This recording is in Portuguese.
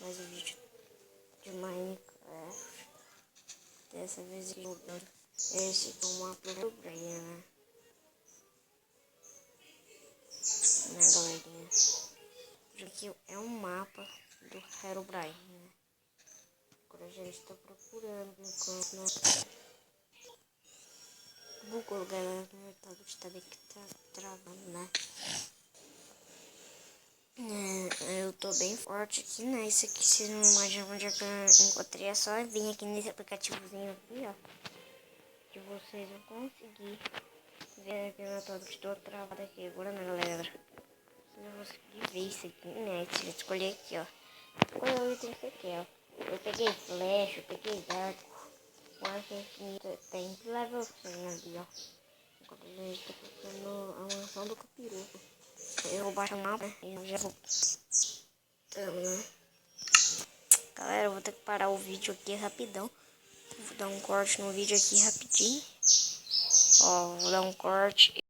mais um vídeo de Minecraft. Dessa vez eu jogando esse aqui é um mapa do Brain, né? Galerinha? Isso aqui é um mapa do Herobrine, né? Agora já estou procurando no canto, né? Bugou, galera, meu tablet tá bem que tá travando, né? Eu tô bem forte aqui, né? Isso aqui, vocês não imaginam onde é que eu encontrei. É só vir aqui nesse aplicativozinho aqui, ó. Que vocês vão conseguir ver aqui no tablet. Tô travado aqui agora, né, galera? Vocês vão conseguir ver isso aqui, né? Você vai escolher aqui, ó. Qual é o item que você quer, ó. Eu peguei flecha, eu peguei arco. O arco infinito tem que level 100 ali, ó. Agora a gente tá procurando a mansão do capiroto. Eu vou baixar o mapa, né? E eu já vou... né? Galera, eu vou ter que parar o vídeo aqui rapidão. Vou dar um corte no vídeo aqui rapidinho. Ó, vou dar um corte